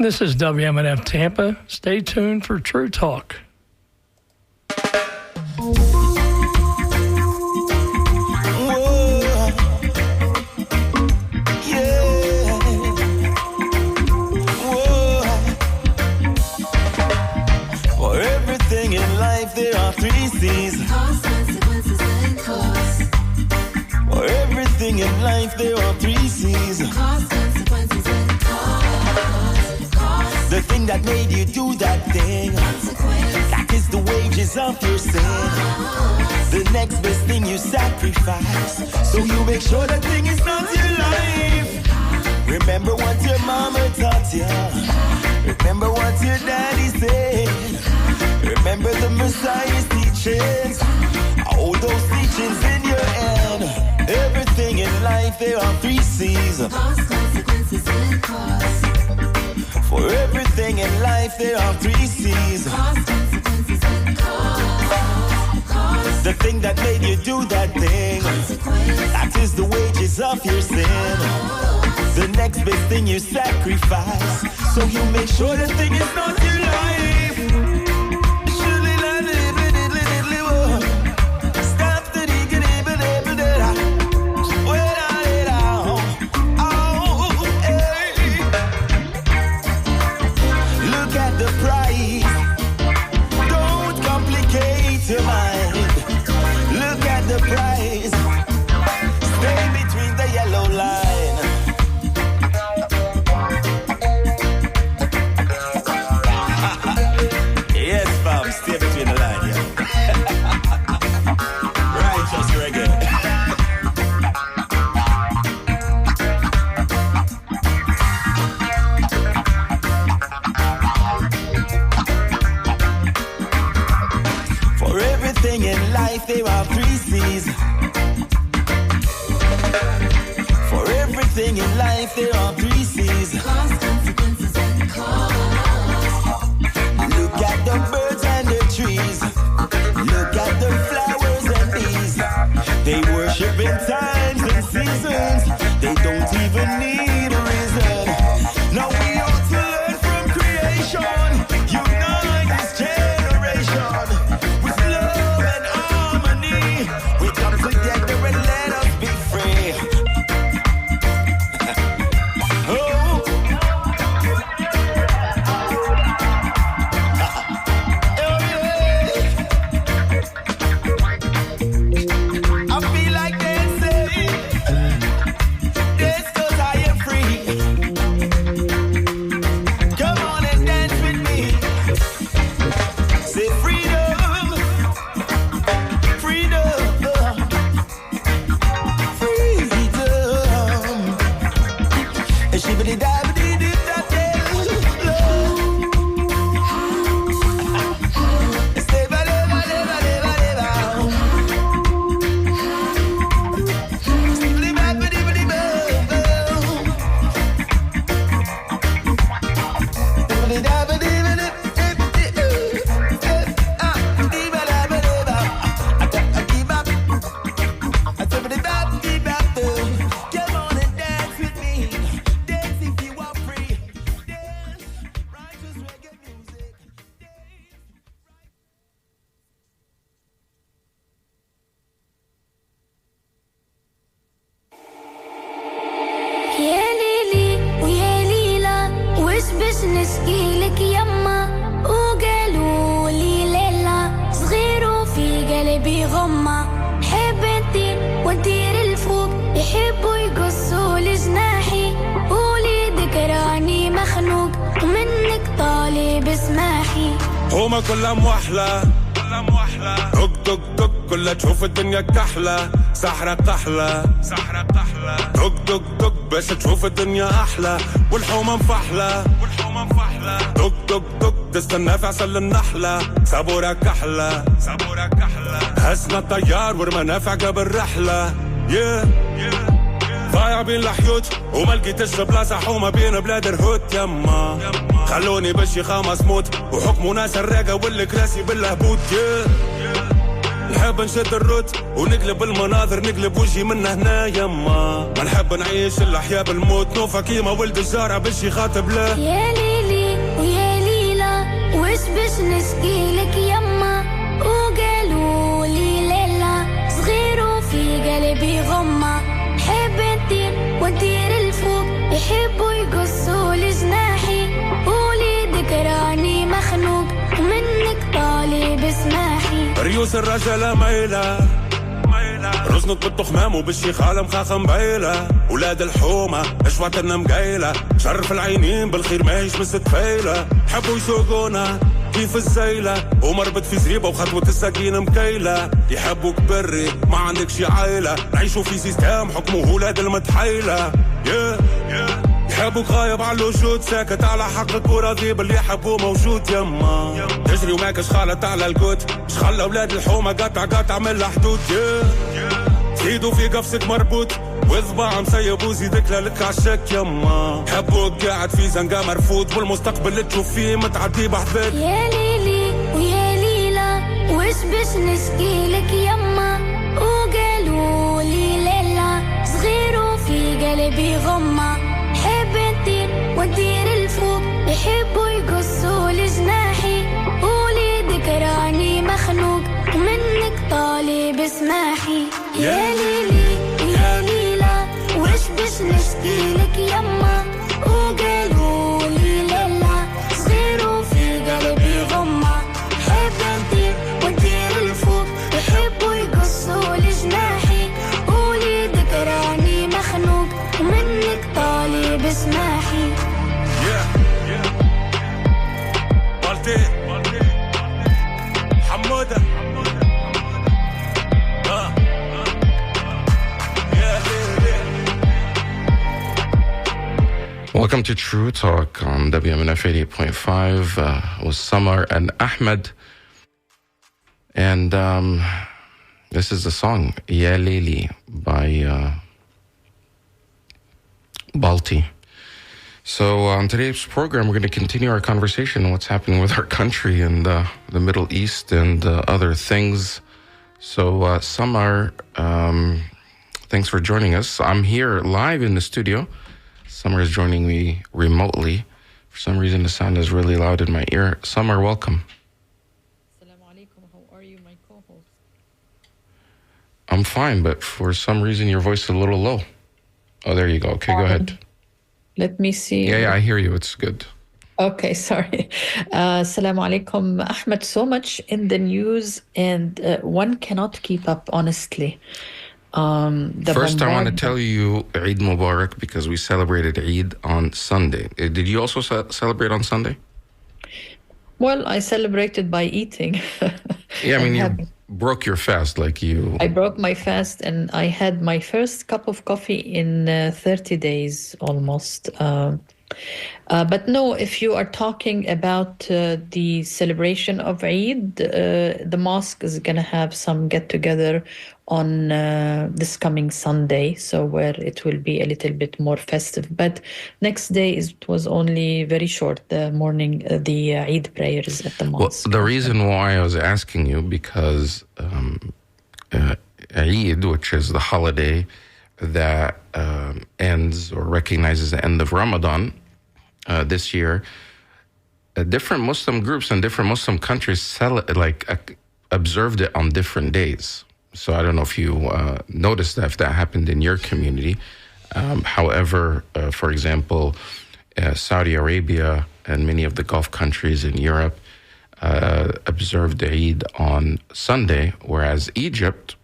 This is WMNF Tampa. Stay tuned for True Talk. For everything in life, there are three C's. Cause, consequences, and cause. For everything in life, there are three C's. Cause, consequences, and cause. The thing that made you do that thing, Consequence. that is the wages of your sin. The next best thing you sacrifice, so you make sure that thing is not your life. Remember what your mama taught you. Remember what your daddy said. Remember the Messiah's teachings. Hold those teachings in your hand. Everything in life, there are three C's. Cause, consequences, and cause. For everything in life, there are three C's. Cause, consequences, and cause. The thing that made you do that thing, Consequence. that is the wages of your sin. The next best thing you sacrifice, so you make sure the thing is not your life. Stop the look at the price. Don't complicate your mind. Look at the price. Stay between the yellow line. Yes, fam, stay between the line, yeah. Righteous reggae. For everything in life, there are three C's. For everything in life, there are three C's. Cause, consequences, and cause. Look at the birds and the trees. Look at the flowers and bees. They worship in times and seasons. They don't even need a reason. Now we ought to learn from creation. Unite this generation with love and harmony. We come together and let us be free. Oh. I feel like dancing. Dance 'cause I am free. Come on and dance with me. Say freedom. Freedom. Freedom. And she really died, but he did that day. Stay by the Come on and dance with me. Dance if you are free. Dance, righteous reggae music. يا ليلي ويا ليلى وش باش نشكيلك يما وقالوا لي ليلى صغير وفي قلبي غمة حب انتي وندير الفوق يحبوا يقصوا لجناحي قولي ذكراني مخنوق ومنك طالب اسماحي هما كلها موحلة دق دق دق كلها تشوف الدنيا كحلة سحرة قحلة دق دق دق باش تشوف الدنيا أحلى والحومة مفحلة دق دق دق تستنى في عسل النحلة صبورة كحلة هزنا الطيار ورمانا في عقب الرحلة ضايع بين الحيوت وما لقيتش بلاصة حومة بين بلاد الهوت يما خلوني بشي خامس موت وحكموا ناس الراقة والكراسي بالهبوط نحب نشد الروت ونقلب المناظر نقلب وجهي من هنا يما ما نحب نعيش الأحياء بالموت نوفا كيما ولد الجارة بشي خاطب له يا ليلي وش بش نشكيلك يما وقالوا لي ليلى صغير وفي قلبي غمة حب نطير ونطير الفوق يحبوا يقصوا لجناحي قولي ذكراني مخنوق ومنك طالب اسماحي ريوس الرجل ميلة رزنط بالتخمام وبالشيخ عالم خاخم بعيلة ولاد الحومة اشواتنا مقايلة شرف العينين بالخير ماهيش مستفايلة حبوا يسوقونا كيف الزيلة ومربط في زريبة وخطوة السكين مكيلة يحبوك بري ما عندك شي عايلة نعيشوا في سيستم حكمه ولاد المتحيلة يحبوك غايب على الوجود ساكت على حقك وراضي باللي يحبوه موجود يما تجري وماكش خالط على الكوت مش خلى ولاد الحومة قطع من حدود تزيدوا في قفصك مربوط وذبع مسيب وزيدك لك عالشك يما حبوك قاعد في زنقة مرفوض والمستقبل اللي تشوف فيه متعدي بحبك يا ليلي ويا ليلى وش بش نشكيلك يما وقالوا لي ليلى صغير وفي قلبي غمة حب نطير ونطير الفوق يحبوا يقصوا لجناحي قولي ذكراني مخنوق ومنك طالب اسماحي يا ليلي ويا ليلى وش بش نشكيلك يما وقالوا لي ليلى صغير وفي قلبي غمة حب نطير ونطير الفوق يحبوا يقصوا لجناحي قولي ذكراني مخنوق ومنك طالب اسماحي بالتي حمودة Welcome to True Talk on WMNF 88.5 with Samar and Ahmed. And this is the song Ya Lili by Balti. So on today's program, we're going to continue our conversation on what's happening with our country and the Middle East and other things. So Samar, thanks for joining us. I'm here live in the studio. Samar is joining me remotely. For some reason, the sound is really loud in my ear. Samar, welcome. Assalamu alaikum. How are you, my co-host? I'm fine, but for some reason, your voice is a little low. Oh, there you go. Okay, go ahead. Let me see. Yeah, I hear you. It's good. Okay, sorry. Assalamu alaikum. Ahmed, so much in the news, and one cannot keep up, honestly. First, I want to tell you Eid Mubarak because we celebrated Eid on Sunday. Did you also celebrate on Sunday? Well, I celebrated by eating. Yeah, I mean, you broke your fast like you... I broke my fast and I had my first cup of coffee in 30 days almost. But no, if you are talking about the celebration of Eid, the mosque is going to have some get-together on this coming Sunday, so where it will be a little bit more festive. But next day it was only very short, the morning, the Eid prayers at the mosque. Well, the reason why I was asking you, because Eid, which is the holiday that ends or recognizes the end of Ramadan, this year, different Muslim groups and different Muslim countries observed it on different days. So I don't know if you noticed that, if that happened in your community. However, for example, Saudi Arabia and many of the Gulf countries in Europe observed Eid on Sunday, whereas Egypt,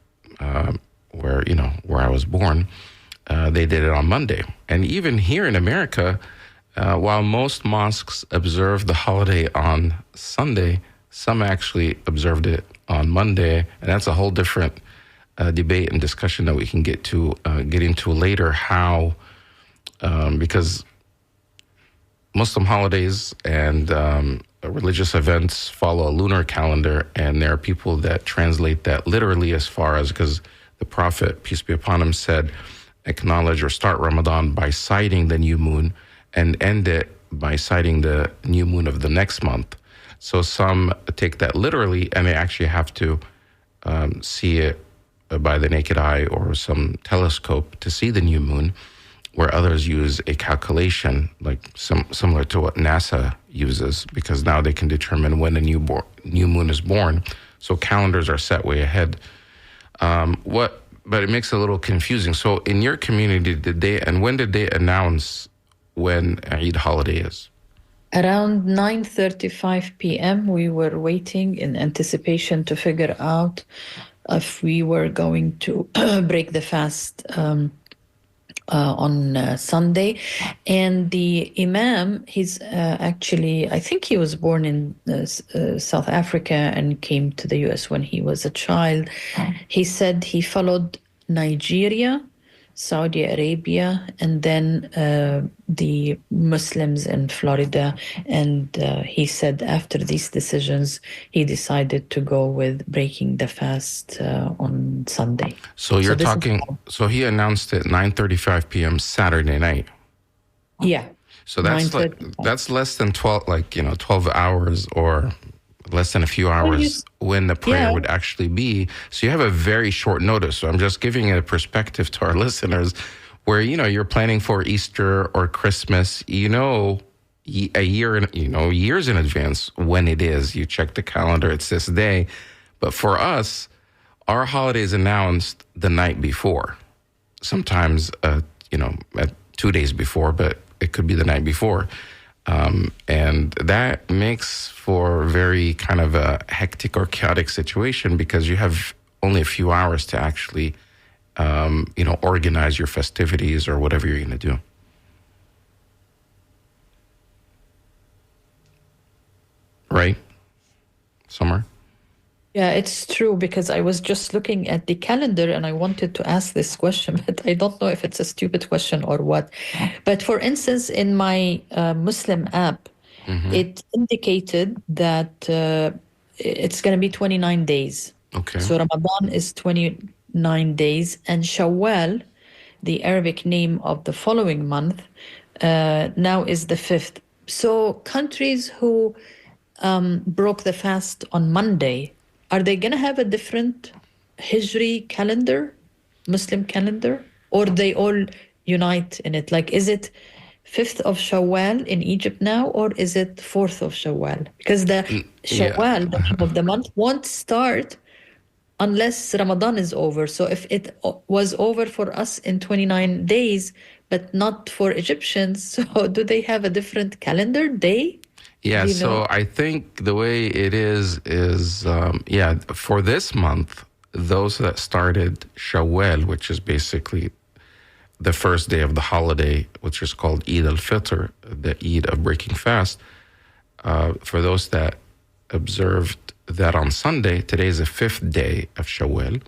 where I was born, they did it on Monday. And even here in America, while most mosques observe the holiday on Sunday, some actually observed it on Monday, and that's a whole different debate and discussion that we can get into later. How, because Muslim holidays and religious events follow a lunar calendar, and there are people that translate that literally as far as, because the Prophet, peace be upon him, said, acknowledge or start Ramadan by sighting the new moon and end it by sighting the new moon of the next month. So some take that literally, and they actually have to see it by the naked eye or some telescope to see the new moon, where others use a calculation like similar to what NASA uses, because now they can determine when a new moon is born. So calendars are set way ahead. But it makes it a little confusing. So in your community, when did they announce when Eid holiday is? Around 9:35 p.m., we were waiting in anticipation to figure out if we were going to break the fast on Sunday. And the Imam, he's actually, I think he was born in South Africa and came to the US when he was a child. He said he followed Nigeria, Saudi Arabia, and then the Muslims in Florida. And he said after these decisions, he decided to go with breaking the fast on Sunday. So you're talking, so he announced it 9:35 p.m. Saturday night. Yeah. So that's less than 12 hours, or less than a few hours when the prayer would actually be. So you have a very short notice. So I'm just giving a perspective to our listeners where, you're planning for Easter or Christmas, a year, years in advance when it is. You check the calendar, it's this day. But for us, our holiday is announced the night before. Sometimes, 2 days before, but it could be the night before. And that makes for very kind of a hectic or chaotic situation, because you have only a few hours to actually, organize your festivities or whatever you're going to do. Right? Samar? Yeah, it's true, because I was just looking at the calendar and I wanted to ask this question, but I don't know if it's a stupid question or what. But for instance, in my Muslim app, it indicated that it's going to be 29 days. Okay. So Ramadan is 29 days, and Shawwal, the Arabic name of the following month, now is the 5th. So countries who broke the fast on Monday, are they going to have a different Hijri calendar, Muslim calendar, or they all unite in it? Like, is it 5th of Shawwal in Egypt now, or is it 4th of Shawwal? Because the Shawwal, the name of the month, won't start unless Ramadan is over. So if it was over for us in 29 days, but not for Egyptians, so do they have a different calendar day? Yeah, so I think the way it is for this month, those that started Shawwal, which is basically the first day of the holiday, which is called Eid al-Fitr, the Eid of breaking fast, for those that observed that on Sunday, today is the 5th day of Shawwal,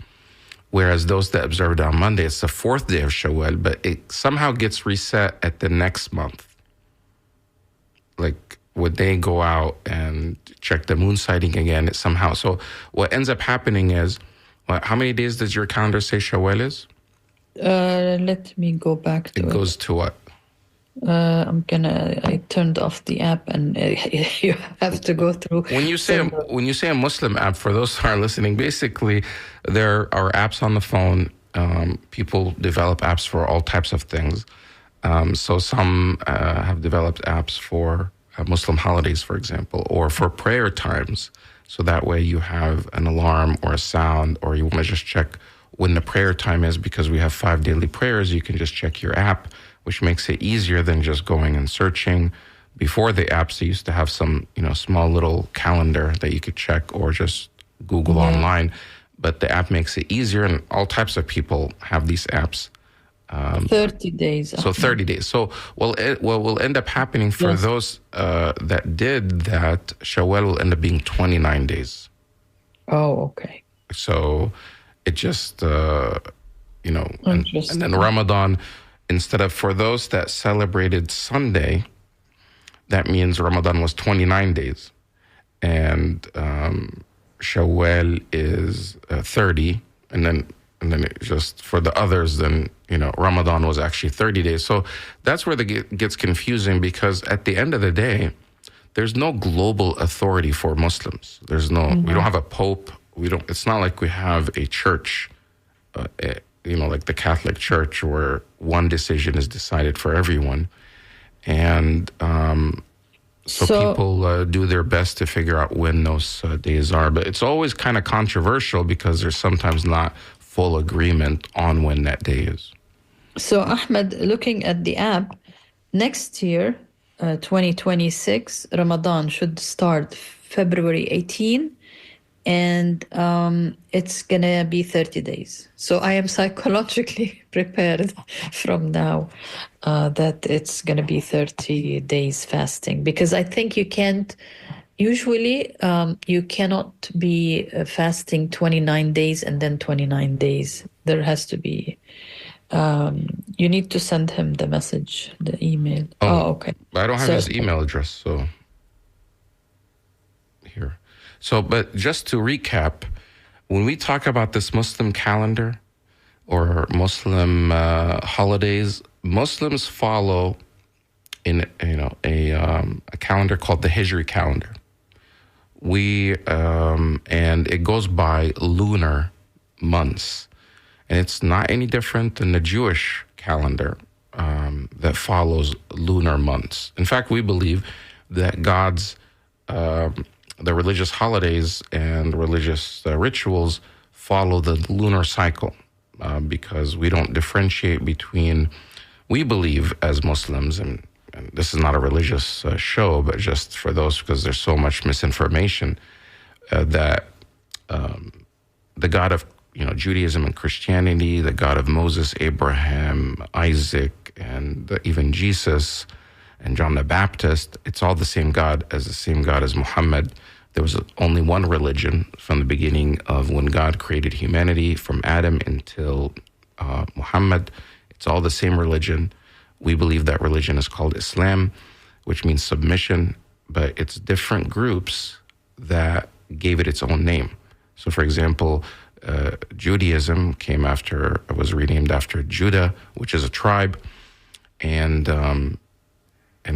whereas those that observed on Monday, it's the 4th day of Shawwal, but it somehow gets reset at the next month. Like, would they go out and check the moon sighting again? It somehow. So what ends up happening is, how many days does your calendar say Shawwal is? Let me go back to it. It goes to what? I turned off the app, and you have to go through. When you say a Muslim app, for those who are listening, basically there are apps on the phone. People develop apps for all types of things. So some have developed apps for Muslim holidays, for example, or for prayer times. So that way you have an alarm or a sound, or you want to just check when the prayer time is, because we have 5 daily prayers. You can just check your app, which makes it easier than just going and searching. Before the apps, they used to have some, small little calendar that you could check, or just Google online. But the app makes it easier, and all types of people have these apps. 30 days. So 30 days. So what will end up happening for those that did that, Shawwal will end up being 29 days. Oh, okay. So it just, and then Ramadan, instead of, for those that celebrated Sunday, that means Ramadan was 29 days. And Shawwal is 30. And then it just, for the others, then, Ramadan was actually 30 days. So that's where it gets confusing, because at the end of the day, there's no global authority for Muslims. There's no, we don't have a pope. It's not like we have a church like the Catholic Church, where one decision is decided for everyone. And so people do their best to figure out when those days are. But it's always kind of controversial because there's sometimes not full agreement on when that day is. So, Ahmed, looking at the app, next year, 2026, Ramadan should start February 18, and it's going to be 30 days. So I am psychologically prepared from now that it's going to be 30 days fasting, because I think you can't, usually you cannot be fasting 29 days and then 29 days. There has to be, you need to send him the message, the email. Oh, okay. I don't have his email address, so here. So, but just to recap, when we talk about this Muslim calendar or Muslim holidays, Muslims follow in a calendar called the Hijri calendar. We and it goes by lunar months, and it's not any different than the Jewish calendar that follows lunar months. In fact, we believe that God's the religious holidays and religious rituals follow the lunar cycle because we don't differentiate between, we believe as Muslims, and this is not a religious show, but just for those, because there's so much misinformation, that the God of Judaism and Christianity, the God of Moses, Abraham, Isaac, and even Jesus and John the Baptist, it's all the same God as Muhammad. There was only one religion from the beginning of when God created humanity, from Adam until Muhammad. It's all the same religion. We believe that religion is called Islam, which means submission, but it's different groups that gave it its own name. So, for example, Judaism was renamed after Judah, which is a tribe, and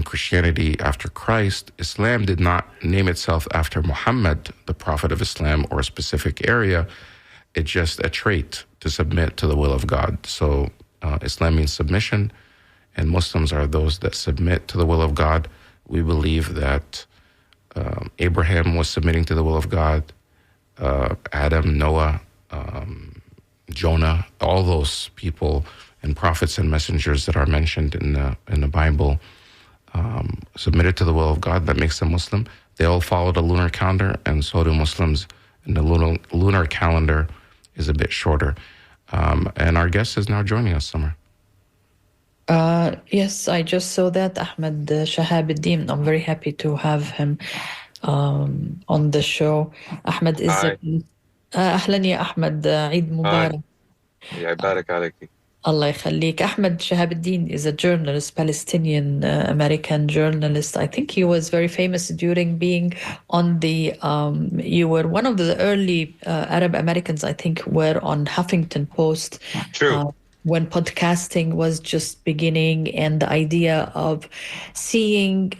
Christianity after Christ. Islam did not name itself after Muhammad, the prophet of Islam, or a specific area. It's just a trait to submit to the will of God. So Islam means submission, and Muslims are those that submit to the will of God. We believe that Abraham was submitting to the will of God, Adam, Noah, Jonah, all those people and prophets and messengers that are mentioned in the Bible submitted to the will of God. That makes them Muslim. They all follow the lunar calendar, and so do Muslims. And the lunar calendar is a bit shorter. And our guest is now joining us, Samar. Yes, I just saw that, Ahmed Shahabuddin. I'm very happy to have him on the show. Ahmed is أهلا يا أحمد, عيد مبارك. يا يبارك عليك. Allah يخليك. Ahmed Shahabuddin is a journalist, Palestinian American journalist. I think he was very famous during being on the, you were one of the early Arab Americans, I think, were on Huffington Post. True. When podcasting was just beginning, and the idea of seeing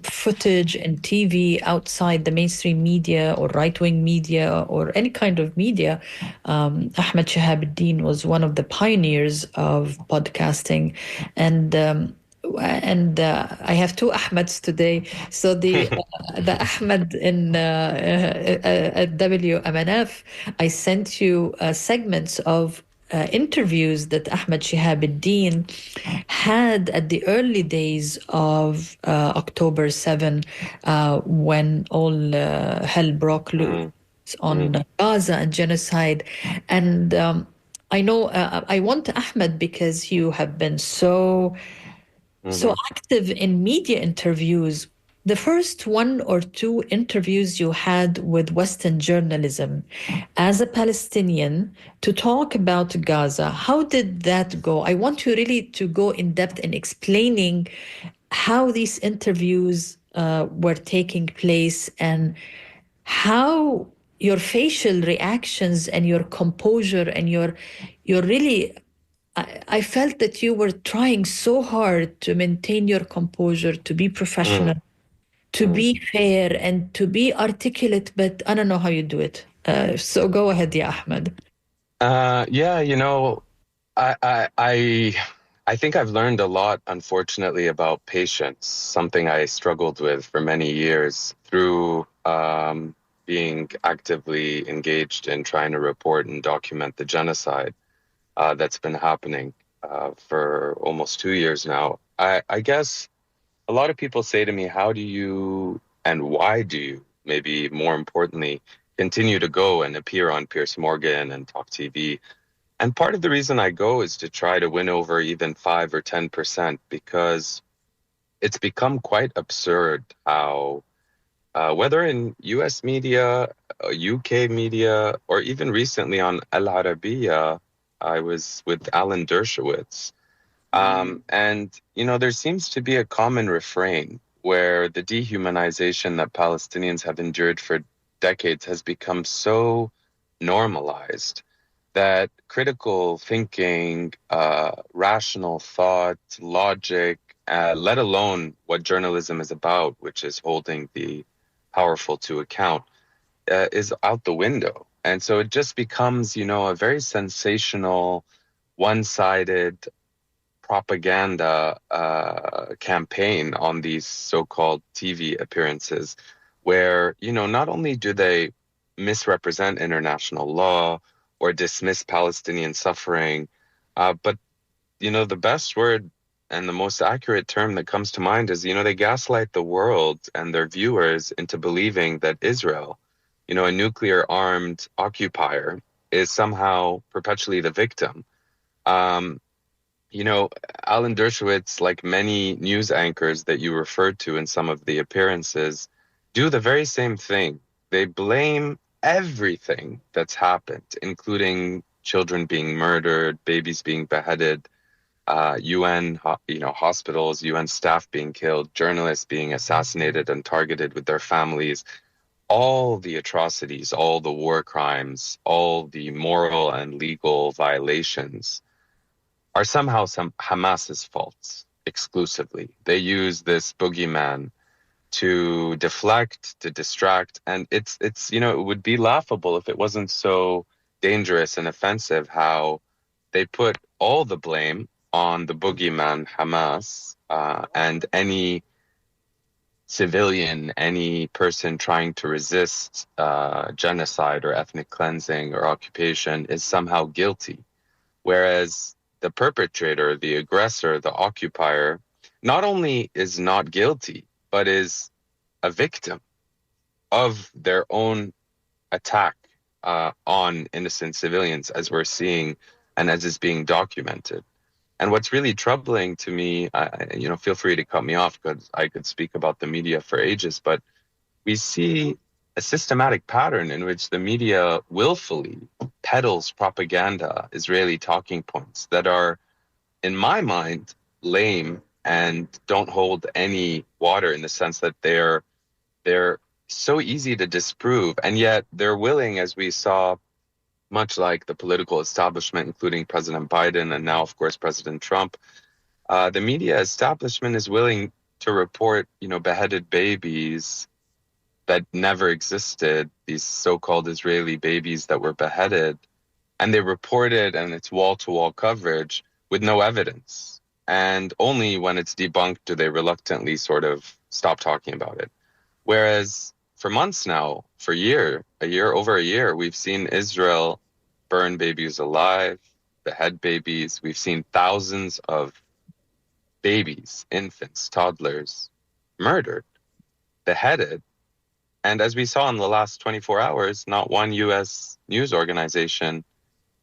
footage and TV outside the mainstream media or right-wing media or any kind of media, Ahmed Shahabuddin was one of the pioneers of podcasting. And I have two Ahmeds today. So the Ahmed in at WMNF, I sent you segments of interviews that Ahmed Shahabuddin had at the early days of October 7, when all hell broke loose on Gaza and genocide. And I know I want Ahmed because you have been so active in media interviews. The first one or two interviews you had with Western journalism as a Palestinian to talk about Gaza, how did that go? I want you really to go in depth in explaining how these interviews were taking place and how your facial reactions and your composure and your really, I felt that you were trying so hard to maintain your composure, to be professional, to be fair, and to be articulate, but I don't know how you do it. So go ahead, yeah, Ahmed. Yeah, I think I've learned a lot, unfortunately, about patience, something I struggled with for many years through being actively engaged in trying to report and document the genocide that's been happening for almost 2 years now. I guess a lot of people say to me, how do you and why do you, maybe more importantly, continue to go and appear on Pierce Morgan and Talk TV? And part of the reason I go is to try to win over even 5 or 10% because it's become quite absurd how, whether in US media, UK media, or even recently on Al Arabiya, I was with Alan Dershowitz. And, there seems to be a common refrain where the dehumanization that Palestinians have endured for decades has become so normalized that critical thinking, rational thought, logic, let alone what journalism is about, which is holding the powerful to account, is out the window. And so it just becomes, a very sensational, one-sided propaganda campaign on these so-called TV appearances, where, not only do they misrepresent international law or dismiss Palestinian suffering, but, the best word and the most accurate term that comes to mind is, they gaslight the world and their viewers into believing that Israel, a nuclear armed occupier, is somehow perpetually the victim. Um, Alan Dershowitz, like many news anchors that you referred to in some of the appearances, do the very same thing. They blame everything that's happened, including children being murdered, babies being beheaded, UN, hospitals, UN staff being killed, journalists being assassinated and targeted with their families. All the atrocities, all the war crimes, all the moral and legal violations are somehow some Hamas's faults exclusively. They use this boogeyman to deflect, to distract, and it's it would be laughable if it wasn't so dangerous and offensive how they put all the blame on the boogeyman Hamas, and any civilian, any person trying to resist genocide or ethnic cleansing or occupation is somehow guilty. Whereas the perpetrator, the aggressor, the occupier, not only is not guilty, but is a victim of their own attack on innocent civilians, as we're seeing and as is being documented. And what's really troubling to me, feel free to cut me off because I could speak about the media for ages, but we see a systematic pattern in which the media willfully peddles propaganda, Israeli talking points that are, in my mind, lame and don't hold any water in the sense that they're so easy to disprove, and yet they're willing, as we saw, much like the political establishment, including President Biden and now, of course, President Trump, the media establishment is willing to report, beheaded babies that never existed, these so-called Israeli babies that were beheaded, and they report it and it's wall-to-wall coverage with no evidence. And only when it's debunked do they reluctantly sort of stop talking about it. Whereas for months now, over a year, we've seen Israel burn babies alive, behead babies. We've seen thousands of babies, infants, toddlers murdered, beheaded. And as we saw in the last 24 hours, not one U.S. news organization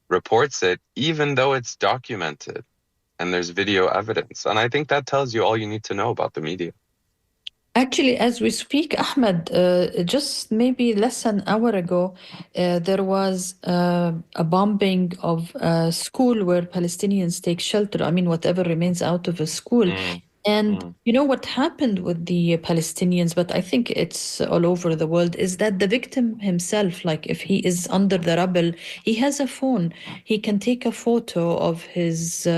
reports it, even though it's documented and there's video evidence. And I think that tells you all you need to know about the media. Actually, as we speak, Ahmed, just maybe less than an hour ago, there was a bombing of a school where Palestinians take shelter. I mean, whatever remains out of a school. And you know what happened with the Palestinians, but I think it's all over the world, is that the victim himself, like if he is under the rubble, he has a phone. He can take a photo of his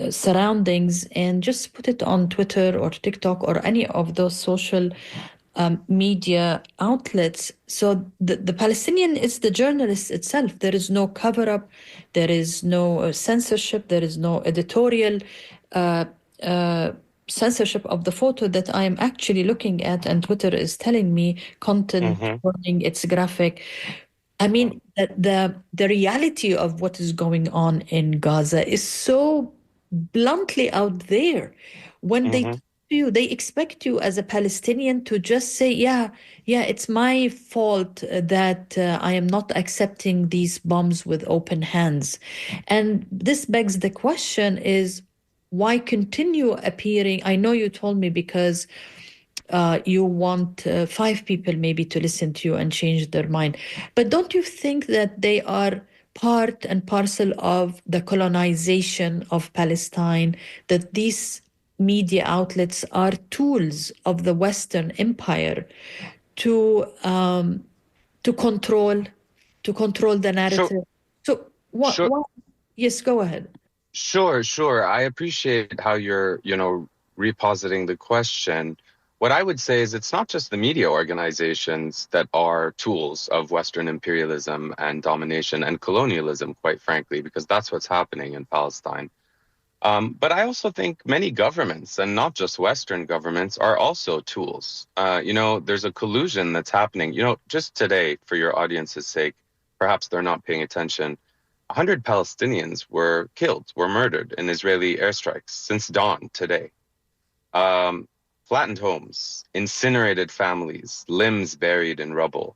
surroundings and just put it on Twitter or TikTok or any of those social media outlets. So the Palestinian is the journalist itself. There is no cover up, there is no censorship, there is no editorial uh, uh, censorship of the photo that I am actually looking at, and Twitter is telling me content warning, it's graphic. I mean, the reality of what is going on in Gaza is so bluntly out there. When they talk to you, they expect you as a Palestinian to just say, yeah, it's my fault that I am not accepting these bombs with open hands. And this begs the question is, why continue appearing? I know you told me because you want 5 people maybe to listen to you and change their mind. But don't you think that they are part and parcel of the colonization of Palestine, that these media outlets are tools of the Western Empire to to control to control the Sure, narrative? So sure, what yes, go ahead. sure. I appreciate how you're, repositing the question. What I would say is it's not just the media organizations that are tools of Western imperialism and domination and colonialism, quite frankly, because that's what's happening in Palestine. But I also think many governments, and not just Western governments, are also tools. There's a collusion that's happening. Just today, for your audience's sake, perhaps they're not paying attention. 100 Palestinians were killed, were murdered in Israeli airstrikes since dawn today. Flattened homes, incinerated families, limbs buried in rubble.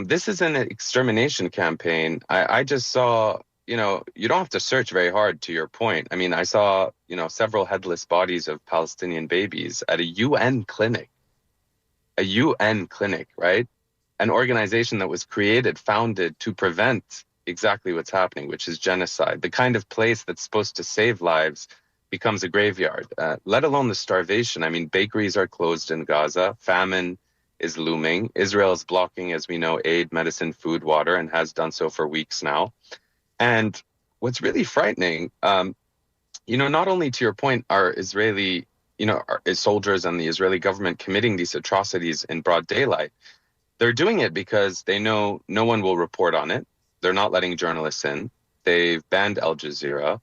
This is an extermination campaign. I just saw, you don't have to search very hard to your point. I mean, I saw, several headless bodies of Palestinian babies at a UN clinic. A UN clinic, right? An organization that was created, founded to prevent exactly what's happening, which is genocide. The kind of place that's supposed to save lives becomes a graveyard, let alone the starvation. I mean, bakeries are closed in Gaza. Famine is looming. Israel is blocking, as we know, aid, medicine, food, water, and has done so for weeks now. And what's really frightening, not only to your point, are Israeli, are soldiers and the Israeli government committing these atrocities in broad daylight. They're doing it because they know no one will report on it. They're not letting journalists in. They've banned Al Jazeera.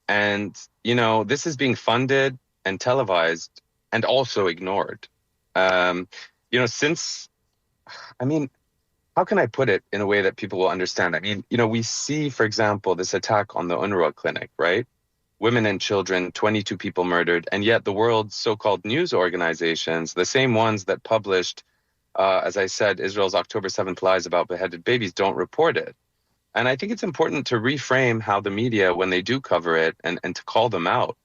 And this is being funded and televised and also ignored. How can I put it in a way that people will understand? I mean, we see, for example, this attack on the UNRWA clinic, right? Women and children, 22 people murdered. And yet the world's so-called news organizations, the same ones that published, as I said, Israel's October 7th lies about beheaded babies, don't report it. And I think it's important to reframe how the media, when they do cover it, and to call them out,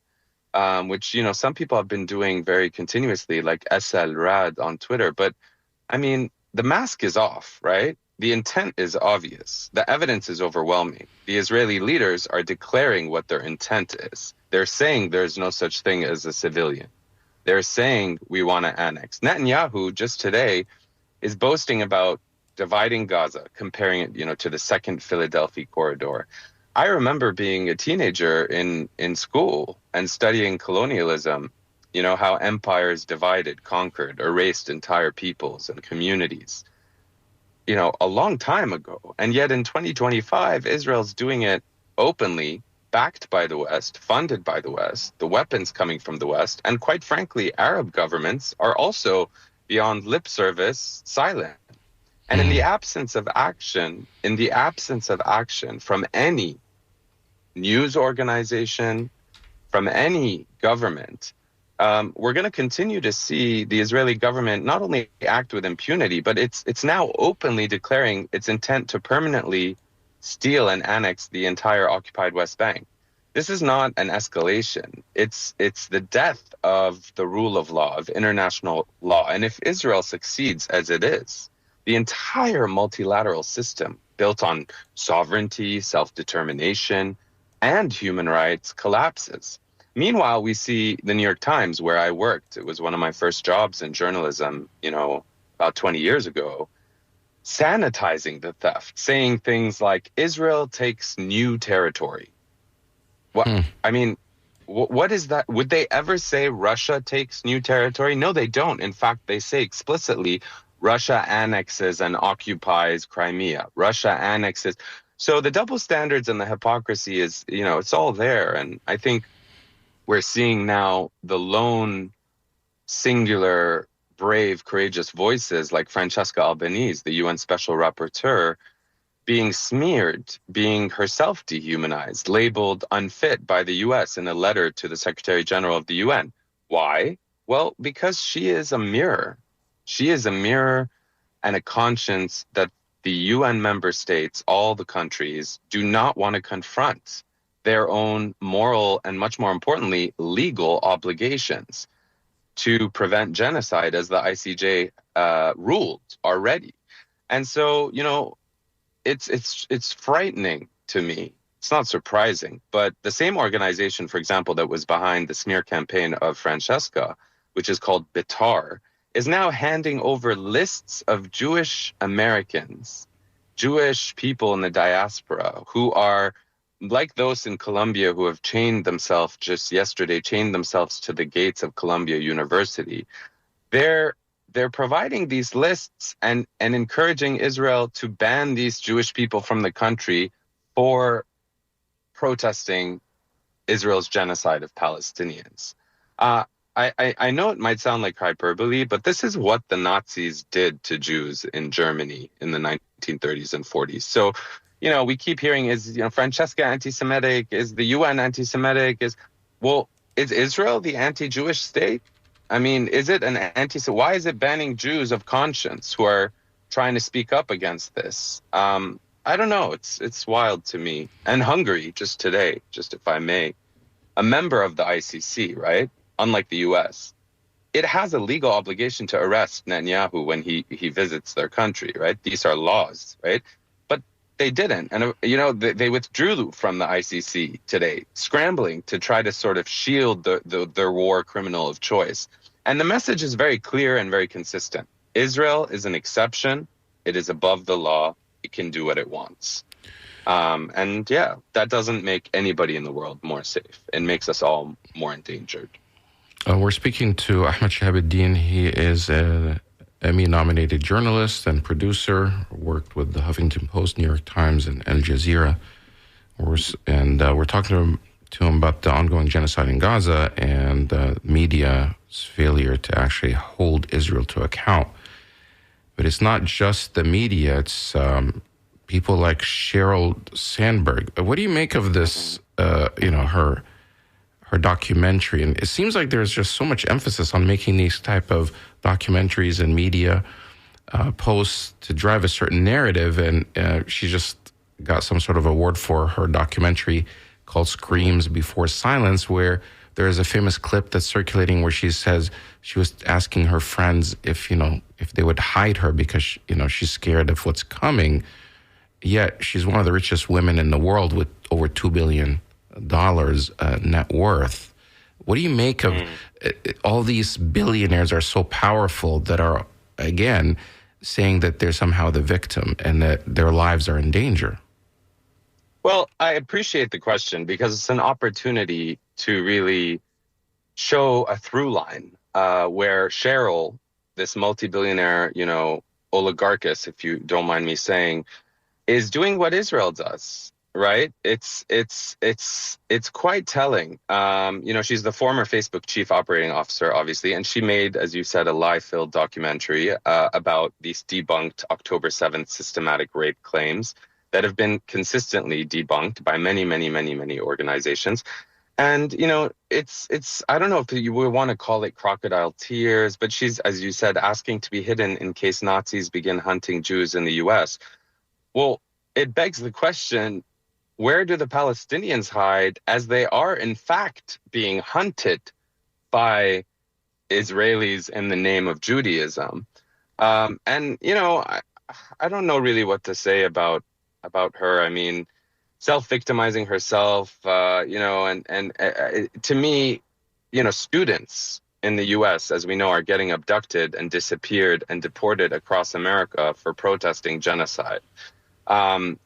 which, some people have been doing very continuously, like SL Rad on Twitter. But I mean, the mask is off, right? The intent is obvious. The evidence is overwhelming. The Israeli leaders are declaring what their intent is. They're saying there's no such thing as a civilian. They're saying we want to annex. Netanyahu just today is boasting about dividing Gaza, comparing it, to the second Philadelphia corridor. I remember being a teenager in school and studying colonialism, how empires divided, conquered, erased entire peoples and communities, a long time ago. And yet in 2025, Israel's doing it openly, backed by the West, funded by the West, the weapons coming from the West. And quite frankly, Arab governments are also, beyond lip service, silent. And in the absence of action from any news organization, from any government, we're going to continue to see the Israeli government not only act with impunity, but it's now openly declaring its intent to permanently steal and annex the entire occupied West Bank. This is not an escalation. It's the death of the rule of law, of international law. And if Israel succeeds as it is, the entire multilateral system built on sovereignty, self-determination, and human rights collapses. Meanwhile, we see the New York Times, where I worked. It was one of my first jobs in journalism, about 20 years ago, sanitizing the theft, saying things like Israel takes new territory. I mean, what is that? Would they ever say Russia takes new territory? No, they don't. In fact, they say explicitly Russia annexes and occupies Crimea. Russia annexes. So the double standards and the hypocrisy is, it's all there. And I think we're seeing now the lone, singular, brave, courageous voices like Francesca Albanese, the UN Special Rapporteur, being smeared, being herself dehumanized, labeled unfit by the US in a letter to the Secretary General of the UN. Why? Well, because she is a mirror. She is a mirror and a conscience that the UN member states, all the countries, do not want to confront their own moral and, much more importantly, legal obligations to prevent genocide, as the ICJ ruled already. And so, it's frightening to me. It's not surprising, but the same organization, for example, that was behind the smear campaign of Francesca, which is called Bedier, is now handing over lists of Jewish Americans, Jewish people in the diaspora who are like those in Colombia who have chained themselves just yesterday, chained themselves to the gates of Columbia University. They're providing these lists and encouraging Israel to ban these Jewish people from the country for protesting Israel's genocide of Palestinians. I know it might sound like hyperbole, but this is what the Nazis did to Jews in Germany in the 1930s and 40s. So, we keep hearing, is Francesca anti-Semitic? Is the UN anti-Semitic? Is Israel the anti-Jewish state? I mean, is it an why is it banning Jews of conscience who are trying to speak up against this? I don't know. It's wild to me. And Hungary, just today, just if I may, a member of the ICC, right? Unlike the US, it has a legal obligation to arrest Netanyahu when he visits their country, right? These are laws, right? But they didn't. And, they withdrew from the ICC today, scrambling to try to sort of shield their war criminal of choice. And the message is very clear and very consistent. Israel is an exception. It is above the law. It can do what it wants. That doesn't make anybody in the world more safe. It makes us all more endangered. We're speaking to Ahmed Shahabuddin. He is an Emmy-nominated journalist and producer, worked with the Huffington Post, New York Times, and Al Jazeera. We're talking to him about the ongoing genocide in Gaza and the media's failure to actually hold Israel to account. But it's not just the media, it's people like Sheryl Sandberg. What do you make of this, her documentary? And it seems like there's just so much emphasis on making these type of documentaries and media posts to drive a certain narrative. And she just got some sort of award for her documentary called Screams Before Silence, where there is a famous clip that's circulating where she says she was asking her friends if they would hide her because, she's scared of what's coming. Yet she's one of the richest women in the world with over $2 billion net worth. What do you make of all these billionaires are so powerful that are, again, saying that they're somehow the victim and that their lives are in danger? Well, I appreciate the question because it's an opportunity to really show a through line where Sheryl, this multi-billionaire, oligarchus, if you don't mind me saying, is doing what Israel does, right? It's quite telling. She's the former Facebook chief operating officer, obviously, and she made, as you said, a lie-filled documentary about these debunked October 7th systematic rape claims that have been consistently debunked by many, many, many, many organizations. And, it's I don't know if you would want to call it crocodile tears, but she's, as you said, asking to be hidden in case Nazis begin hunting Jews in the US. Well, it begs the question, where do the Palestinians hide as they are, in fact, being hunted by Israelis in the name of Judaism? I don't know really what to say about her. I mean, self-victimizing herself, and to me, students in the U.S., as we know, are getting abducted and disappeared and deported across America for protesting genocide. And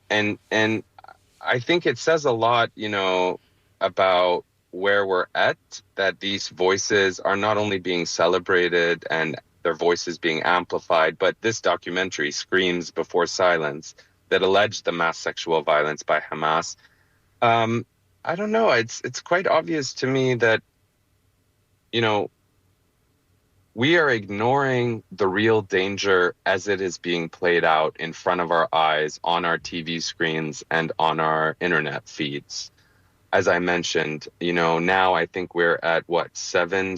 I think it says a lot, about where we're at, that these voices are not only being celebrated and their voices being amplified, but this documentary, Screams Before Silence, that alleged the mass sexual violence by Hamas. I don't know. It's quite obvious to me that, you know, we are ignoring the real danger as it is being played out in front of our eyes on our TV screens and on our internet feeds. As I mentioned, you know, now I think we're at what, seven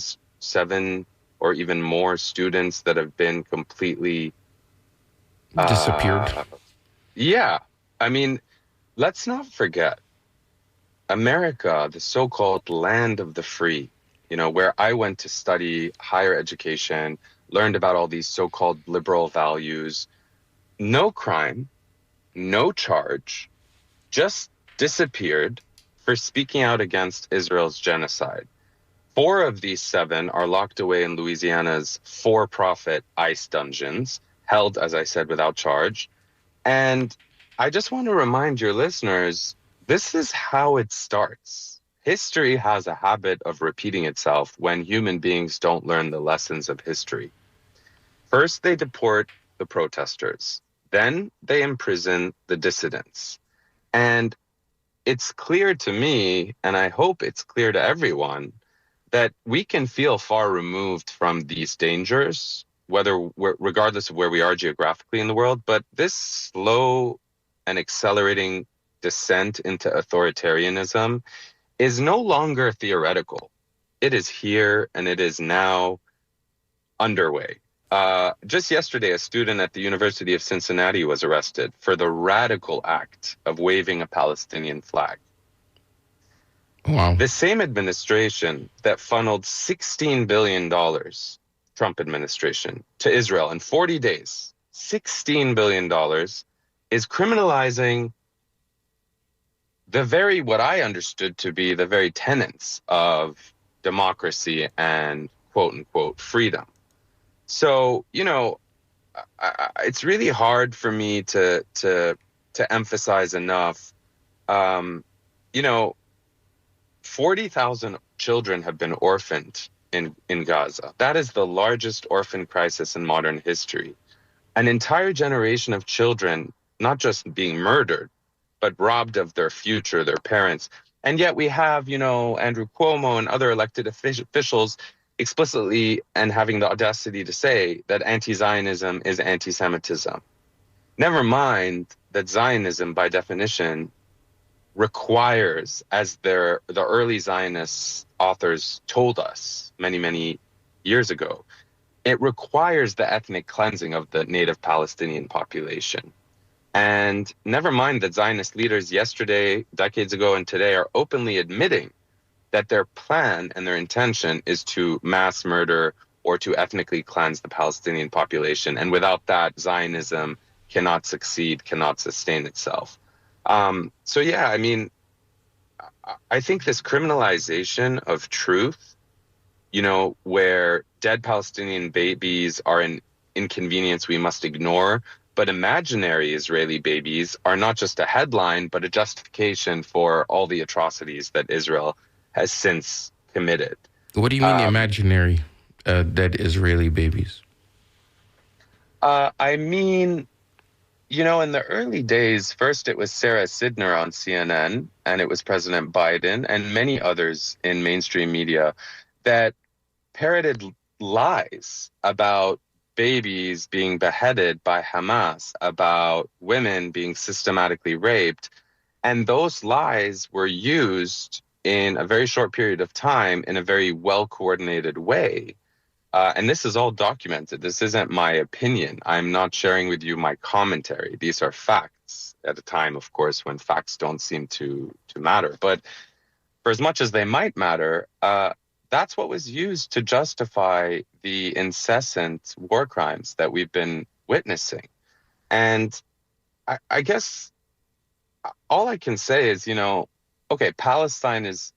or even more students that have been completely Disappeared. Yeah. I mean, let's not forget America, the so-called land of the free, you know, where I went to study higher education, learned about all these so-called liberal values, no crime, no charge, just disappeared for speaking out against Israel's genocide. 4 of these 7 are locked away in Louisiana's for-profit ICE dungeons, held, as I said, without charge. And I just want to remind your listeners, this is how it starts. History has a habit of repeating itself when human beings don't learn the lessons of history. First, they deport the protesters. Then they imprison the dissidents. And it's clear to me, and I hope it's clear to everyone, that we can feel far removed from these dangers, regardless of where we are geographically in the world, but this slow and accelerating descent into authoritarianism is no longer theoretical. It is here and it is now underway. Just yesterday, a student at the University of Cincinnati was arrested for the radical act of waving a Palestinian flag. Wow. The same administration that funneled $16 billion, Trump administration, to Israel in 40 days, $16 billion, is criminalizing what I understood to be the very tenets of democracy and quote unquote freedom. So, you know, it's really hard for me to emphasize enough. You know, 40,000 children have been orphaned in Gaza. That is the largest orphan crisis in modern history. An entire generation of children, not just being murdered, but robbed of their future, their parents. And yet we have, you know, Andrew Cuomo and other elected officials explicitly and having the audacity to say that anti-Zionism is anti-Semitism. Never mind that Zionism, by definition, requires, as the early Zionist authors told us many, many years ago, it requires the ethnic cleansing of the native Palestinian population. And never mind that Zionist leaders yesterday, decades ago, and today are openly admitting that their plan and their intention is to mass murder or to ethnically cleanse the Palestinian population. And without that, Zionism cannot succeed, cannot sustain itself. So, yeah, I mean, I think this criminalization of truth, you know, where dead Palestinian babies are an inconvenience we must ignore, but imaginary Israeli babies are not just a headline, but a justification for all the atrocities that Israel has since committed. What do you mean imaginary dead Israeli babies? I mean, you know, in the early days, first it was Sarah Sidner on CNN, and it was President Biden and many others in mainstream media that parroted lies about babies being beheaded by Hamas, about women being systematically raped. And those lies were used in a very short period of time in a very well-coordinated way. And this is all documented. This isn't my opinion. I'm not sharing with you my commentary. These are facts at a time, of course, when facts don't seem to matter. But for as much as they might matter, that's what was used to justify the incessant war crimes that we've been witnessing. And I guess all I can say is, you know, okay, Palestine is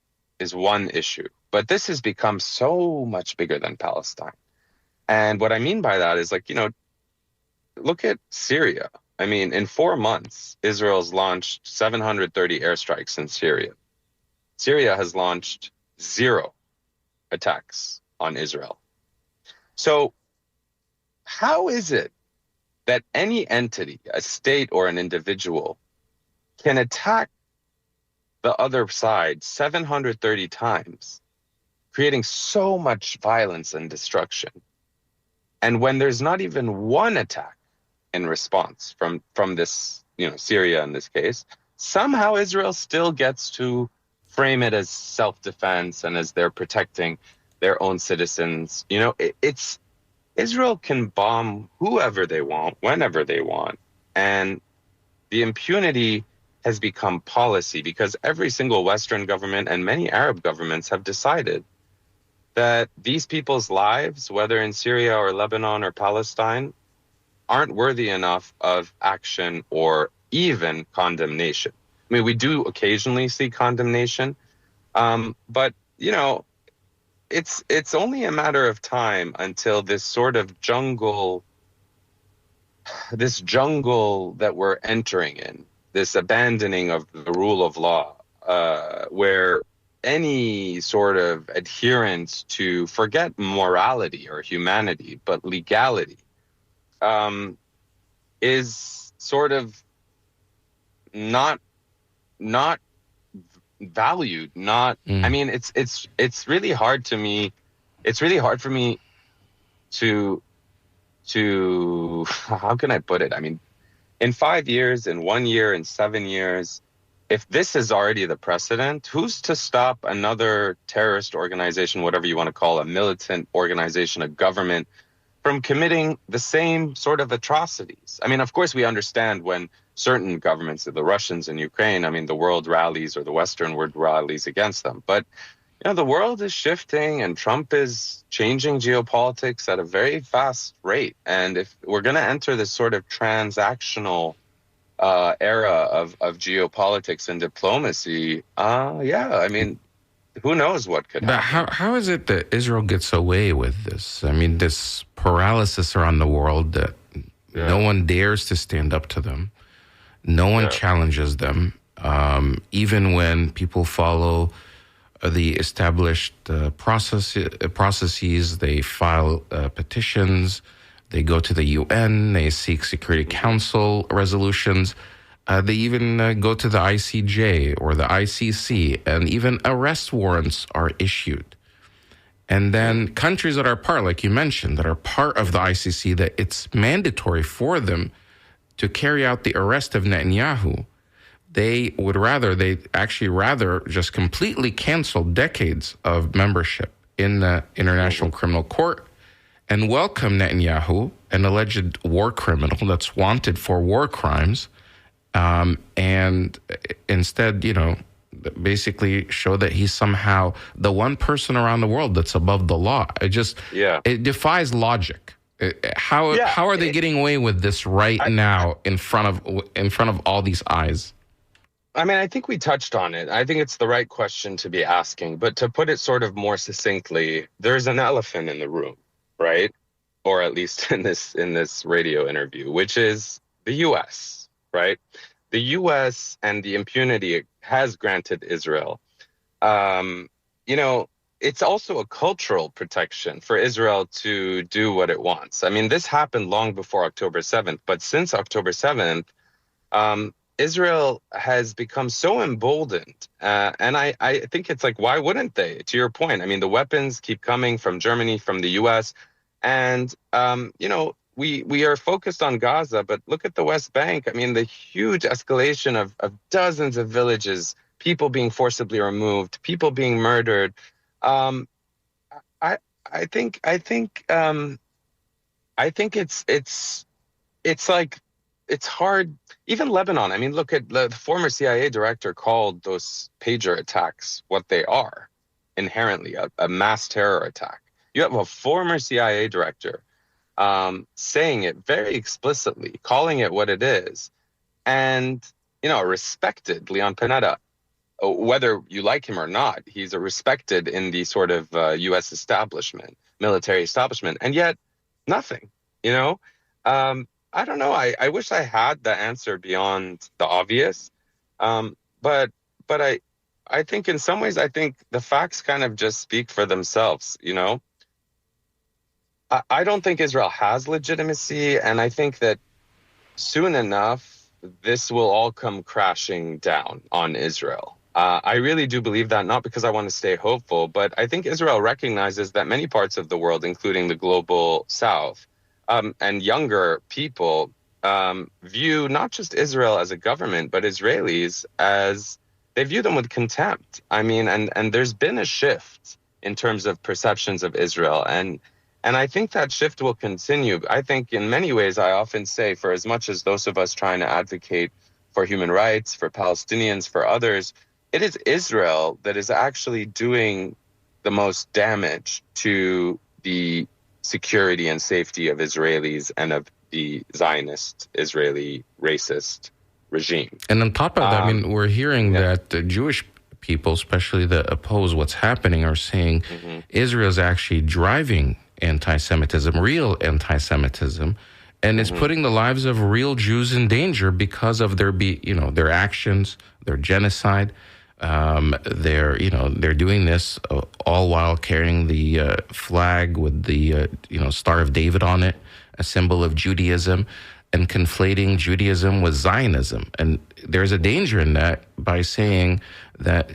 one issue, but this has become so much bigger than Palestine. And what I mean by that is, like, you know, look at Syria. I mean, in 4 months, Israel's launched 730 airstrikes in Syria. Syria has launched zero attacks on Israel. So how is it that any entity, a state or an individual, can attack the other side 730 times, creating so much violence and destruction? And when there's not even one attack in response from this, Syria in this case, somehow Israel still gets to frame it as self-defense and as they're protecting their own citizens. It's Israel can bomb whoever they want, whenever they want. And the impunity has become policy because every single Western government and many Arab governments have decided that these people's lives, whether in Syria or Lebanon or Palestine, aren't worthy enough of action or even condemnation. I mean, we do occasionally see condemnation, but, it's only a matter of time until this sort of jungle that we're entering in, this abandoning of the rule of law, where any sort of adherence to forget morality or humanity, but legality, is sort of not valued. I mean, it's really hard to me. It's really hard for me to how can I put it? I mean, in 5 years, in 1 year, in 7 years, if this is already the precedent, who's to stop another terrorist organization, whatever you want to call it, a militant organization, a government, from committing the same sort of atrocities? I mean, of course, we understand when certain governments, the Russians in Ukraine, I mean, the world rallies, or the Western world rallies against them. But, the world is shifting and Trump is changing geopolitics at a very fast rate. And if we're going to enter this sort of transactional era of geopolitics and diplomacy, I mean, who knows what could happen. But how is it that Israel gets away with this? I mean, this paralysis around the world that no one dares to stand up to them. No one challenges them. Even when people follow the established processes, they file petitions, they go to the UN, they seek Security Council resolutions. They even go to the ICJ or the ICC, and even arrest warrants are issued. And then countries that are part, like you mentioned, that are part of the ICC, that it's mandatory for them to carry out the arrest of Netanyahu. They actually rather just completely cancel decades of membership in the International Criminal Court and welcome Netanyahu, an alleged war criminal that's wanted for war crimes, and instead, basically show that he's somehow the one person around the world that's above the law. It defies logic. How are they getting away with this now in front of all these eyes? I mean, I think we touched on it. I think it's the right question to be asking. But to put it sort of more succinctly, there's an elephant in the room, right? Or at least in this radio interview, which is the U.S., right? The U.S. and the impunity it has granted Israel. It's also a cultural protection for Israel to do what it wants. I mean, this happened long before October 7th, but since October 7th, Israel has become so emboldened. And I think it's like, why wouldn't they? To your point, I mean, the weapons keep coming from Germany, from the U.S., and, we are focused on Gaza, but look at the West Bank. I mean, the huge escalation of dozens of villages, people being forcibly removed, people being murdered. I think it's like, it's hard. Even Lebanon. I mean, look at the former CIA director called those pager attacks what they are, inherently a mass terror attack. You have a former CIA director saying it very explicitly, calling it what it is, and respected Leon Panetta. Whether you like him or not, he's a respected in the sort of U.S. establishment, military establishment, and yet nothing. I don't know. I wish I had the answer beyond the obvious, but I I think in some ways, I think the facts kind of just speak for themselves, you know? I don't think Israel has legitimacy, and I think that soon enough, this will all come crashing down on Israel. I really do believe that, not because I want to stay hopeful, but I think Israel recognizes that many parts of the world, including the global south, and younger people, view not just Israel as a government, but Israelis as they view them with contempt. I mean, and there's been a shift in terms of perceptions of Israel. And I think that shift will continue. I think in many ways, I often say, for as much as those of us trying to advocate for human rights, for Palestinians, for others, it is Israel that is actually doing the most damage to the security and safety of Israelis and of the Zionist Israeli racist regime. And on top of that, I mean, we're hearing yeah. that the Jewish people, especially that oppose what's happening, are saying Israel is actually driving anti-Semitism, real anti-Semitism, and it's putting the lives of real Jews in danger because of their actions, their genocide. They're doing this all while carrying the flag with the Star of David on it, a symbol of Judaism, and conflating Judaism with Zionism. And there's a danger in that by saying that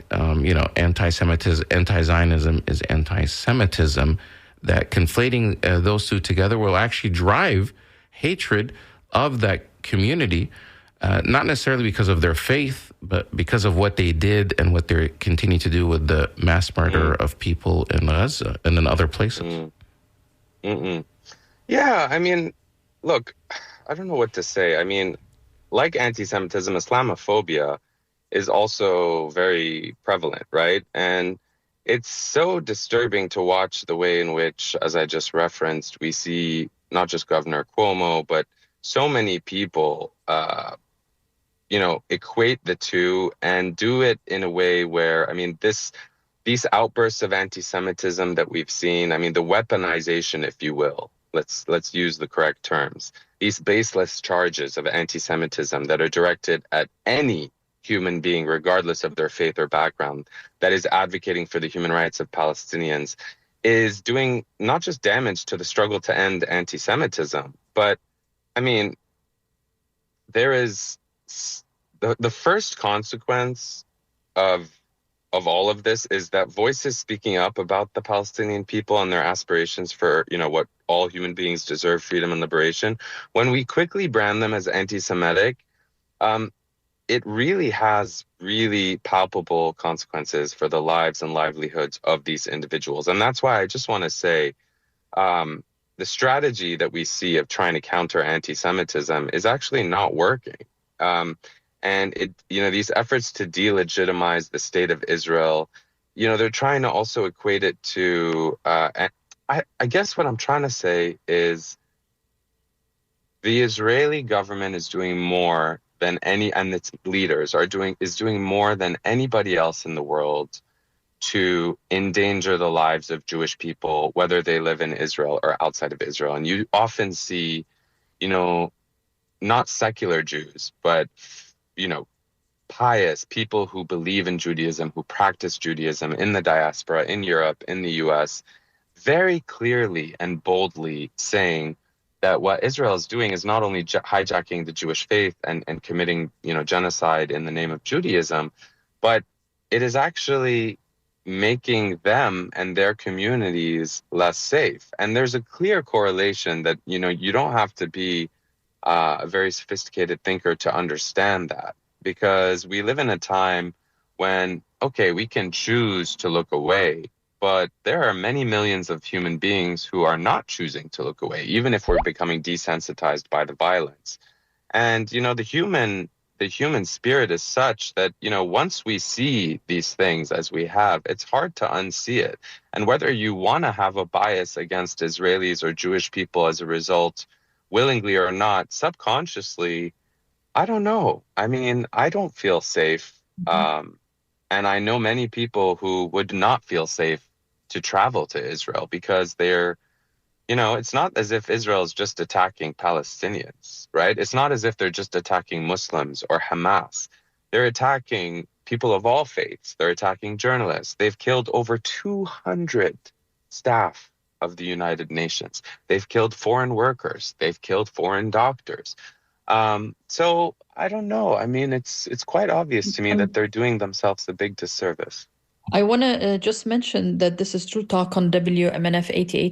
anti-Zionism is anti-Semitism. That conflating those two together will actually drive hatred of that community, not necessarily because of their faith, but because of what they did and what they continue to do with the mass murder of people in Gaza and in other places. Yeah, I mean, look, I don't know what to say. I mean, like anti-Semitism, Islamophobia is also very prevalent, right? And it's so disturbing to watch the way in which, as I just referenced, we see not just Governor Cuomo, but so many people, equate the two and do it in a way where, I mean, these outbursts of anti-Semitism that we've seen, I mean, the weaponization, if you will, let's use the correct terms, these baseless charges of anti-Semitism that are directed at any human being, regardless of their faith or background, that is advocating for the human rights of Palestinians, is doing not just damage to the struggle to end anti-Semitism, but, I mean, there is the first consequence of all of this is that voices speaking up about the Palestinian people and their aspirations for, what all human beings deserve, freedom and liberation, when we quickly brand them as anti-Semitic, it really has really palpable consequences for the lives and livelihoods of these individuals. And that's why I just want to say the strategy that we see of trying to counter anti-Semitism is actually not working. And these efforts to delegitimize the state of Israel, they're trying to also equate it to, I guess what I'm trying to say is the Israeli government is doing more than and its leaders is doing more than anybody else in the world to endanger the lives of Jewish people, whether they live in Israel or outside of Israel. And you often see, not secular Jews, but, pious people who believe in Judaism, who practice Judaism in the diaspora, in Europe, in the US, very clearly and boldly saying that what Israel is doing is not only hijacking the Jewish faith and committing, genocide in the name of Judaism, but it is actually making them and their communities less safe. And there's a clear correlation that, you don't have to be a very sophisticated thinker to understand that, because we live in a time when, okay, we can choose to look away, but there are many millions of human beings who are not choosing to look away, even if we're becoming desensitized by the violence. And, the human spirit is such that, once we see these things as we have, it's hard to unsee it. And whether you want to have a bias against Israelis or Jewish people as a result, willingly or not, subconsciously, I don't know. I mean, I don't feel safe. And I know many people who would not feel safe to travel to Israel because they're, it's not as if Israel is just attacking Palestinians, right? It's not as if they're just attacking Muslims or Hamas. They're attacking people of all faiths. They're attacking journalists. They've killed over 200 staff of the United Nations. They've killed foreign workers. They've killed foreign doctors. So I don't know. I mean, it's quite obvious to me that they're doing themselves a big disservice. I want to just mention that this is True Talk on WMNF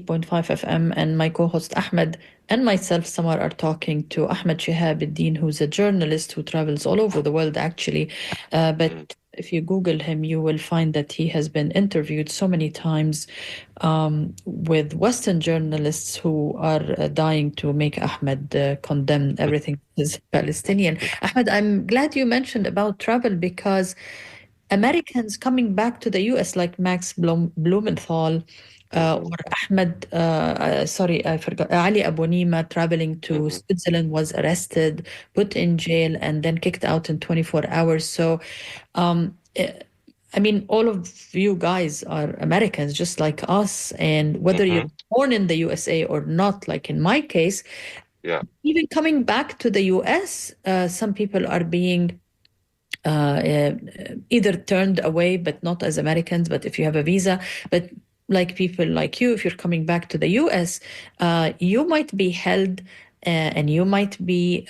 88.5 FM, and my co-host Ahmed and myself, Samar, are talking to Ahmed Bedier, who's a journalist who travels all over the world, actually. But if you Google him, you will find that he has been interviewed so many times with Western journalists who are dying to make Ahmed condemn everything that is Palestinian. Ahmed, I'm glad you mentioned about travel, because Americans coming back to the US, like Max Blumenthal, or Ahmed, sorry, I forgot, Ali Abonima, traveling to Switzerland, was arrested, put in jail, and then kicked out in 24 hours. So, I mean, all of you guys are Americans, just like us. And whether you're born in the USA or not, like in my case, even coming back to the US, some people are being either turned away, but not as Americans, but if you have a visa. But like people like you, if you're coming back to the US, you might be held and you might be,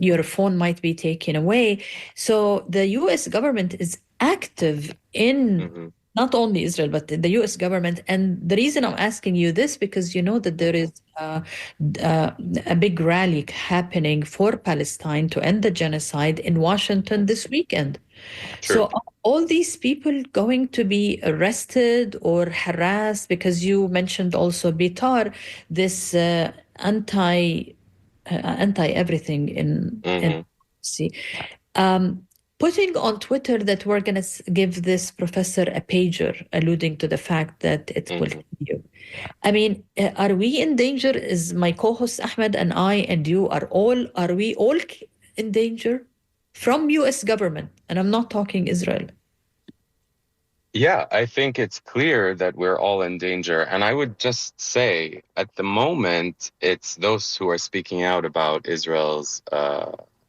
your phone might be taken away. So the US government is active in not only Israel, but the US government. And the reason I'm asking you this, because you know that there is a big rally happening for Palestine to end the genocide in Washington this weekend. So are all these people going to be arrested or harassed? Because you mentioned also Bitar, this anti everything in see. Putting on Twitter that we're going to give this professor a pager, alluding to the fact that it will kill you. I mean, are we in danger? Is my co-host Ahmed and I and you are we all in danger from US government? And I'm not talking Israel. Yeah, I think it's clear that we're all in danger. And I would just say, at the moment, it's those who are speaking out about Israel's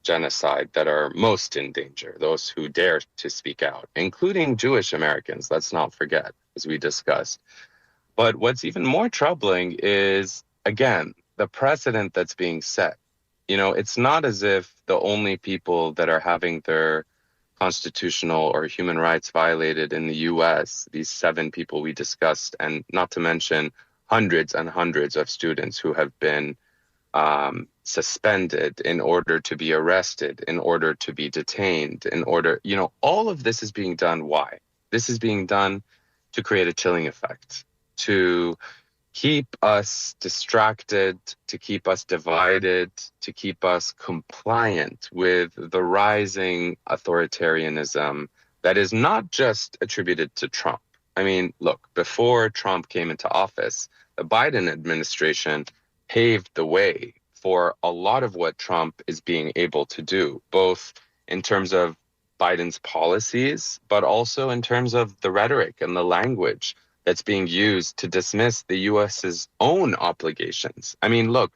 genocide that are most in danger, those who dare to speak out, including Jewish Americans, let's not forget, as we discussed. But what's even more troubling is, again, the precedent that's being set. You know, it's not as if the only people that are having their constitutional or human rights violated in the US, these 7 people we discussed, and not to mention hundreds and hundreds of students who have been suspended in order to be arrested, in order to be detained, in order, you know, all of this is being done. Why? This is being done to create a chilling effect, to keep us distracted, to keep us divided, to keep us compliant with the rising authoritarianism that is not just attributed to Trump. I mean, look, before Trump came into office, the Biden administration paved the way for a lot of what Trump is being able to do, both in terms of Biden's policies, but also in terms of the rhetoric and the language that's being used to dismiss the US's own obligations. I mean, look,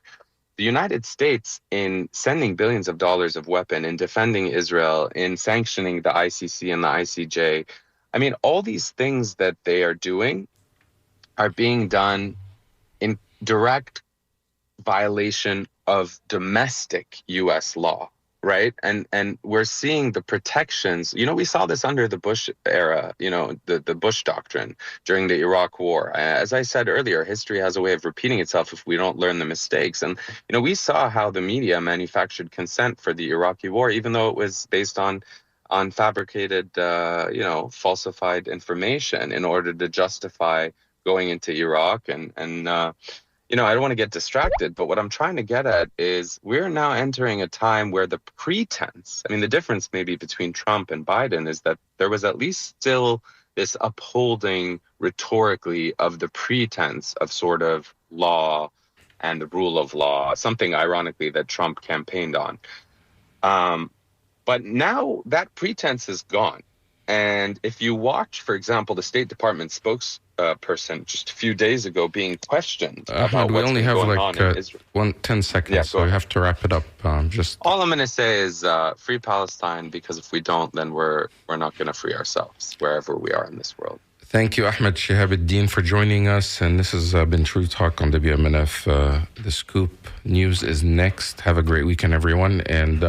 the United States, in sending billions of dollars of weapon, in defending Israel, in sanctioning the ICC and the ICJ, I mean, all these things that they are doing are being done in direct violation of domestic US law, right? And we're seeing the protections. You know, we saw this under the Bush era, you know, the Bush doctrine during the Iraq War. As I said earlier, history has a way of repeating itself if we don't learn the mistakes. And, you know, we saw how the media manufactured consent for the Iraqi war, even though it was based on fabricated, you know, falsified information in order to justify going into Iraq. And you know, I don't want to get distracted, but what I'm trying to get at is we're now entering a time where the pretense, I mean, the difference maybe between Trump and Biden is that there was at least still this upholding rhetorically of the pretense of sort of law and the rule of law, something ironically that Trump campaigned on. But now that pretense is gone. And if you watch, for example, the State Department person just a few days ago being questioned about Ahmed, we what's only been have going like on in Israel. 10 seconds, Yeah, so go we ahead. have to wrap it up. All I'm going to say is free Palestine, because if we don't, then we're not going to free ourselves wherever we are in this world. Thank you, Ahmed Shihabuddin, for joining us. And this has been True Talk on WMNF. The Scoop News is next. Have a great weekend, everyone. And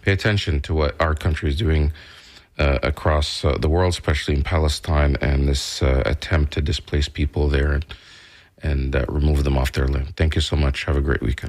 pay attention to what our country is doing across the world, especially in Palestine, and this attempt to displace people there and remove them off their land. Thank you so much. Have a great weekend.